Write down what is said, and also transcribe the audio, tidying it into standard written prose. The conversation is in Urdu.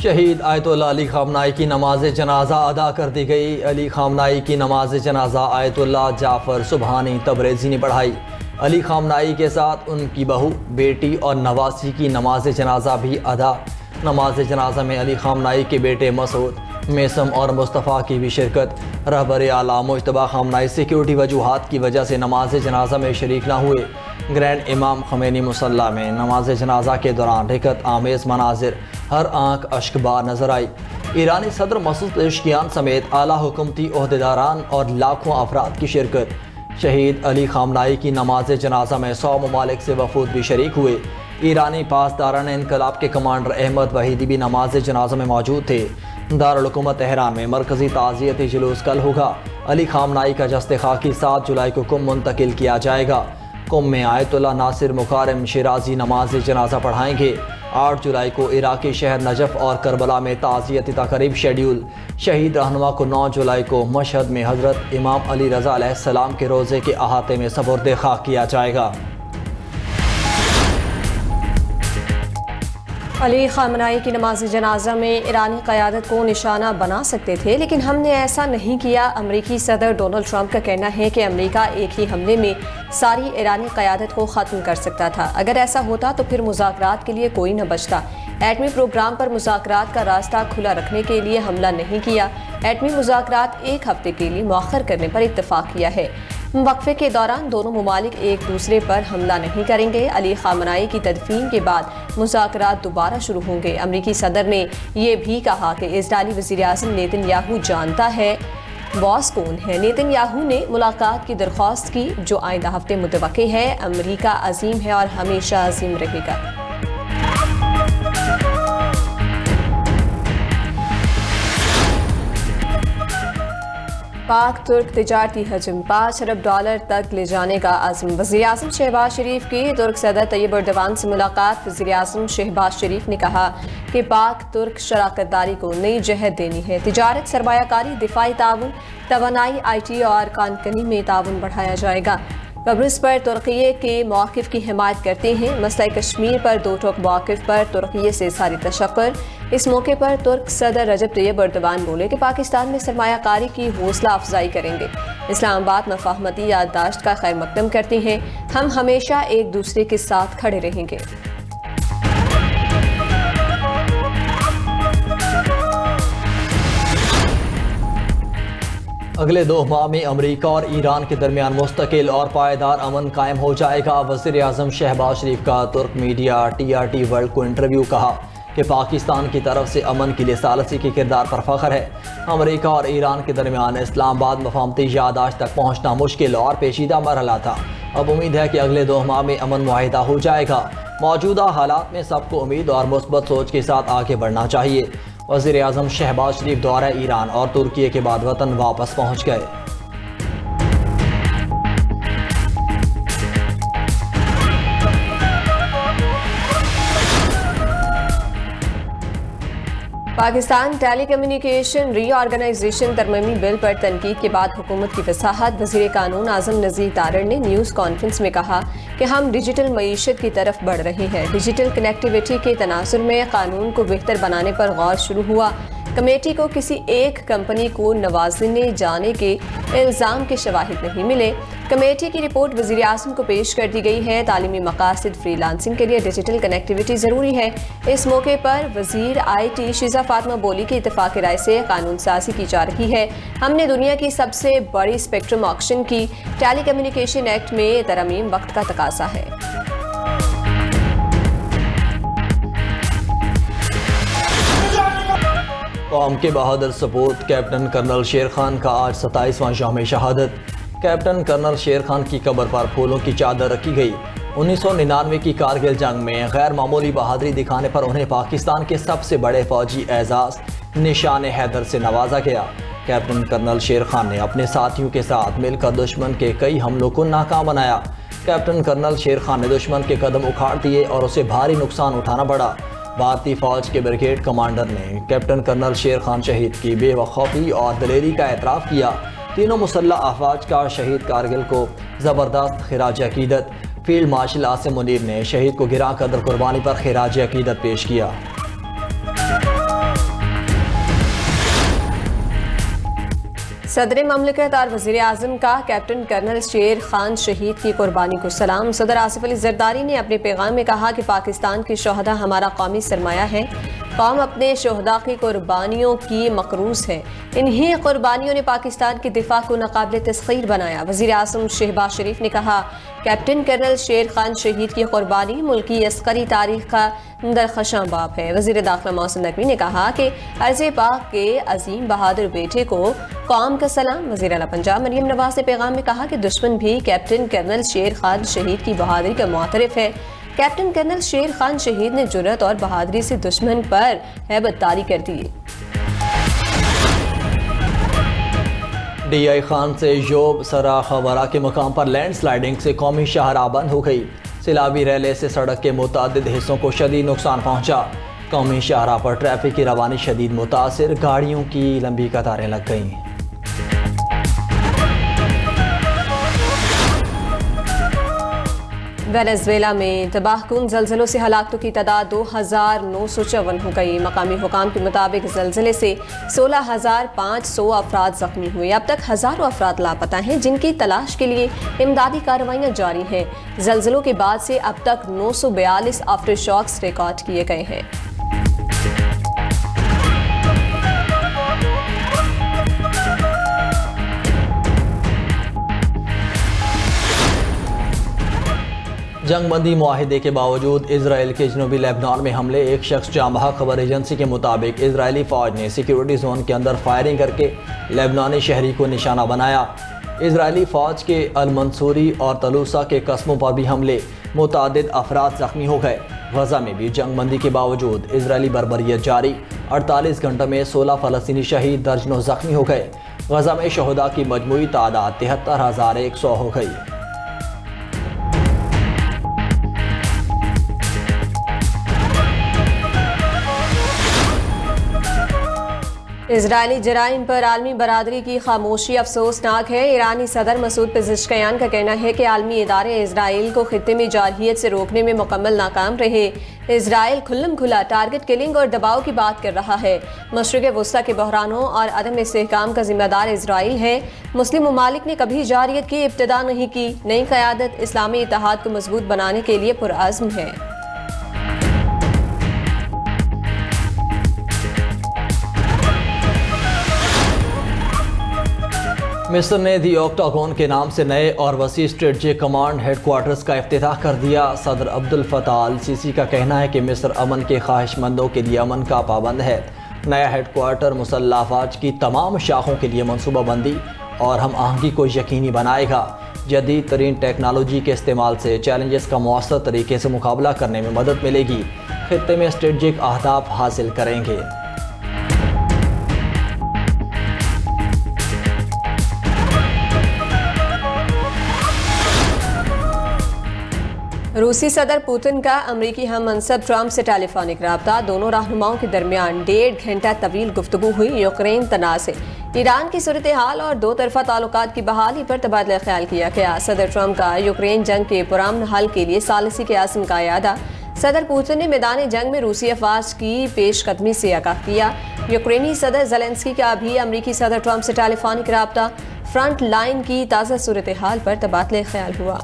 شہید آیت اللہ علی خامنائی کی نماز جنازہ ادا کر دی گئی۔ علی خامنائی کی نماز جنازہ آیت اللہ جعفر سبحانی تبریزی نے پڑھائی۔ علی خامنائی کے ساتھ ان کی بہو، بیٹی اور نواسی کی نماز جنازہ بھی ادا۔ نماز جنازہ میں علی خامنائی کے بیٹے مسعود، میثم اور مصطفیٰ کی بھی شرکت۔ رہبر اعلیٰ مجتبیٰ خامنائی سیکیورٹی وجوہات کی وجہ سے نماز جنازہ میں شریک نہ ہوئے۔ گرینڈ امام خمینی مصلی میں نماز جنازہ کے دوران رکعت آمیز مناظر ہر آنکھ اشک بار نظر آئی۔ ایرانی صدر مسعود پزشکیان سمیت اعلیٰ حکومتی عہدیداران اور لاکھوں افراد کی شرکت۔ شہید علی خامنائی کی نماز جنازہ میں 100 ممالک سے وفود بھی شریک ہوئے۔ ایرانی پاسداران انقلاب کے کمانڈر احمد وحیدی بھی نماز جنازہ میں موجود تھے۔ دارالحکومت تہران میں مرکزی تعزیتی جلوس کل ہوگا۔ علی خامنائی کا جسد خاکی 7 جولائی کو قم منتقل کیا جائے گا۔ قم میں آیت اللہ ناصر مکارم شیرازی نماز جنازہ پڑھائیں گے۔ 8 جولائی کو عراقی شہر نجف اور کربلا میں تعزیتی تقریب شیڈیول۔ شہید رہنما کو 9 جولائی کو مشہد میں حضرت امام علی رضا علیہ السلام کے روضے کے احاطے میں سپرد خاک کیا جائے گا۔ علی خامنائی کی نماز جنازہ میں ایرانی قیادت کو نشانہ بنا سکتے تھے، لیکن ہم نے ایسا نہیں کیا۔ امریکی صدر ڈونلڈ ٹرمپ کا کہنا ہے کہ امریکہ ایک ہی حملے میں ساری ایرانی قیادت کو ختم کر سکتا تھا۔ اگر ایسا ہوتا تو پھر مذاکرات کے لیے کوئی نہ بچتا۔ ایٹمی پروگرام پر مذاکرات کا راستہ کھلا رکھنے کے لیے حملہ نہیں کیا۔ ایٹمی مذاکرات 1 ہفتے کے لیے مؤخر کرنے پر اتفاق کیا ہے۔ وقفے کے دوران دونوں ممالک ایک دوسرے پر حملہ نہیں کریں گے۔ علی خامنائی کی تدفین کے بعد مذاکرات دوبارہ شروع ہوں گے۔ امریکی صدر نے یہ بھی کہا کہ اسرائیلی وزیر اعظم نیتن یاہو جانتا ہے باس کون ہے۔ نیتن یاہو نے ملاقات کی درخواست کی جو آئندہ ہفتے متوقع ہے۔ امریکہ عظیم ہے اور ہمیشہ عظیم رہے گا۔ پاک ترک تجارتی حجم $5 ارب تک لے جانے کا عزم۔ وزیر اعظم شہباز شریف کی ترک صدر طیب ایردوان سے ملاقات۔ وزیر اعظم شہباز شریف نے کہا کہ پاک ترک شراکت داری کو نئی جہت دینی ہے۔ تجارت، سرمایہ کاری، دفاعی تعاون، توانائی، آئی ٹی اور کانکنی میں تعاون بڑھایا جائے گا۔ قبرص پر ترکیے کے موقف کی حمایت کرتے ہیں۔ مسئلہ کشمیر پر 2 ٹوک موقف پر ترکیے سے اظہار تشکر۔ اس موقع پر ترک صدر رجب طیب ایردوان بولے کہ پاکستان میں سرمایہ کاری کی حوصلہ افزائی کریں گے۔ اسلام آباد مفاہمتی یادداشت کا خیر مقدم کرتے ہیں۔ ہم ہمیشہ ایک دوسرے کے ساتھ کھڑے رہیں گے۔ اگلے 2 ماہ میں امریکہ اور ایران کے درمیان مستقل اور پائیدار امن قائم ہو جائے گا۔ وزیر اعظم شہباز شریف کا ترک میڈیا TRT ورلڈ کو انٹرویو۔ کہا کہ پاکستان کی طرف سے امن کے لیے ثالثی کے کردار پر فخر ہے۔ امریکہ اور ایران کے درمیان اسلام آباد مفاہمتی یادداشت تک پہنچنا مشکل اور پیچیدہ مرحلہ تھا۔ اب امید ہے کہ اگلے 2 ماہ میں امن معاہدہ ہو جائے گا۔ موجودہ حالات میں سب کو امید اور مثبت سوچ کے ساتھ آگے بڑھنا چاہیے۔ وزیر اعظم شہباز شریف دورہ ایران اور ترکیے کے بعد وطن واپس پہنچ گئے۔ پاکستان ٹیلی کمیونیکیشن ری آرگنائزیشن ترمیمی بل پر تنقید کے بعد حکومت کی وضاحت۔ وزیر قانون اعظم نذیر تارڑ نے نیوز کانفرنس میں کہا کہ ہم ڈیجیٹل معیشت کی طرف بڑھ رہے ہیں۔ ڈیجیٹل کنیکٹیویٹی کے تناظر میں قانون کو بہتر بنانے پر غور شروع ہوا۔ کمیٹی کو کسی ایک کمپنی کو نوازنے جانے کے الزام کے شواہد نہیں ملے۔ کمیٹی کی رپورٹ وزیر اعظم کو پیش کر دی گئی ہے۔ تعلیمی مقاصد فری لانسنگ کے لیے ڈیجیٹل کنیکٹیویٹی ضروری ہے۔ اس موقع پر وزیر IT شیزہ فاطمہ بولی کہ اتفاق رائے سے قانون سازی کی جا رہی ہے۔ ہم نے دنیا کی سب سے بڑی اسپیکٹرم آکشن کی۔ ٹیلی کمیونیکیشن ایکٹ میں ترمیم وقت کا تقاضا ہے۔ قوم کے بہادر سپوت کیپٹن کرنل شیر خان کا آج 27واں یوم شہادت۔ کیپٹن کرنل شیر خان کی قبر پر پھولوں کی چادر رکھی گئی۔ 1999 کی کارگل جنگ میں غیر معمولی بہادری دکھانے پر انہیں پاکستان کے سب سے بڑے فوجی اعزاز نشان حیدر سے نوازا گیا۔ کیپٹن کرنل شیر خان نے اپنے ساتھیوں کے ساتھ مل کر دشمن کے کئی حملوں کو ناکام بنایا۔ کیپٹن کرنل شیر خان نے دشمن کے قدم اکھاڑ دیے اور اسے بھاری نقصان اٹھانا پڑا۔ بھارتی فوج کے بریگیڈ کمانڈر نے کیپٹن کرنل شیر خان شہید کی بے وقوفی اور دلیری کا اعتراف کیا۔ تینوں مسلح افواج کا شہید کارگل کو زبردست خراج عقیدت۔ فیلڈ مارشل عاصم منیر نے شہید کو گراں قدر قربانی پر خراج عقیدت پیش کیا۔ صدر مملکت اور وزیر اعظم کا کیپٹن کرنل شیر خان شہید کی قربانی کو سلام۔ صدر آصف علی زرداری نے اپنے پیغام میں کہا کہ پاکستان کے شہداء ہمارا قومی سرمایہ ہے۔ قوم اپنے شہداء کی قربانیوں کی مقروض ہے۔ انہی قربانیوں نے پاکستان کے دفاع کو ناقابل تسخیر بنایا۔ وزیر اعظم شہباز شریف نے کہا کیپٹن کرنل شیر خان شہید کی قربانی ملکی عسکری تاریخ کا درخشاں باب ہے۔ وزیر داخلہ محسن نقوی نے کہا کہ ارض پاک کے عظیم بہادر بیٹے کو قوم کا سلام۔ وزیر اعلیٰ پنجاب مریم نواز نے پیغام میں کہا کہ دشمن بھی کیپٹن کرنل شیر خان شہید کی بہادری کا معترف ہے۔ کیپٹن کرنل شیر خان شہید نے جرأت اور بہادری سے دشمن پر ہیبت طاری کر دی۔ ڈی آئی خان سے یوب سرا خورا کے مقام پر لینڈ سلائیڈنگ سے قومی شاہراہ بند ہو گئی۔ سیلابی ریلے سے سڑک کے متعدد حصوں کو شدید نقصان پہنچا۔ قومی شاہراہ پر ٹریفک کی روانی شدید متاثر، گاڑیوں کی لمبی قطاریں لگ گئیں۔ وینزویلا میں تباہ کن زلزلوں سے ہلاکتوں کی تعداد 2954 ہو گئی۔ مقامی حکام کے مطابق زلزلے سے 16,500 افراد زخمی ہوئے۔ اب تک ہزاروں افراد لاپتہ ہیں جن کی تلاش کے لیے امدادی کارروائیاں جاری ہیں۔ زلزلوں کے بعد سے اب تک 942 آفٹر شاکس ریکارڈ کیے گئے ہیں۔ جنگ بندی معاہدے کے باوجود اسرائیل کے جنوبی لیبنان میں حملے۔ ایک شخص جامع خبر ایجنسی کے مطابق اسرائیلی فوج نے سیکیورٹی زون کے اندر فائرنگ کر کے لیبنانی شہری کو نشانہ بنایا۔ اسرائیلی فوج کے المنصوری اور طلوسہ کے قصبوں پر بھی حملے، متعدد افراد زخمی ہو گئے۔ غزہ میں بھی جنگ بندی کے باوجود اسرائیلی بربریت جاری، 48 گھنٹوں میں 16 فلسطینی شہید، درجنوں زخمی ہو گئے۔ غزہ میں شہداء کی مجموعی تعداد 73,100 ہو گئی۔ اسرائیلی جرائم پر عالمی برادری کی خاموشی افسوسناک ہے۔ ایرانی صدر مسعود پزشکیان کا کہنا ہے کہ عالمی ادارے اسرائیل کو خطے میں جارحیت سے روکنے میں مکمل ناکام رہے۔ اسرائیل کھلم کھلا ٹارگٹ کلنگ اور دباؤ کی بات کر رہا ہے۔ مشرق وسطیٰ کے بحرانوں اور عدم استحکام کا ذمہ دار اسرائیل ہے۔ مسلم ممالک نے کبھی جارحیت کی ابتدا نہیں کی۔ نئی قیادت اسلامی اتحاد کو مضبوط بنانے کے لیے پرعزم ہے۔ مصر نے دی اوکٹاگون کے نام سے نئے اور وسیع اسٹریٹجک کمانڈ ہیڈ کوارٹرز کا افتتاح کر دیا۔ صدر عبد الفتاح السیسی کا کہنا ہے کہ مصر امن کے خواہش مندوں کے لیے امن کا پابند ہے۔ نیا ہیڈ کوارٹر مسلح افواج کی تمام شاخوں کے لیے منصوبہ بندی اور ہم آہنگی کو یقینی بنائے گا۔ جدید ترین ٹیکنالوجی کے استعمال سے چیلنجز کا مؤثر طریقے سے مقابلہ کرنے میں مدد ملے گی۔ خطے میں اسٹریٹجک اہداف حاصل کریں گے۔ روسی صدر پوتن کا امریکی ہم منصب ٹرمپ سے ٹیلی فونک رابطہ۔ دونوں رہنماؤں کے درمیان 1.5 گھنٹہ طویل گفتگو ہوئی۔ یوکرین تنازع، ایران کی صورتحال اور دو طرفہ تعلقات کی بحالی پر تبادلہ خیال کیا گیا۔ صدر ٹرمپ کا یوکرین جنگ کے پرامن حل کے لیے ثالثی کے عزم کا اعادہ۔ صدر پوتن نے میدان جنگ میں روسی افواج کی پیش قدمی سے آگاہ کیا۔ یوکرینی صدر زیلنسکی کا بھی امریکی صدر ٹرمپ سے ٹیلی فونک رابطہ۔ فرنٹ لائن کی تازہ صورتحال پر تبادلہ خیال ہوا۔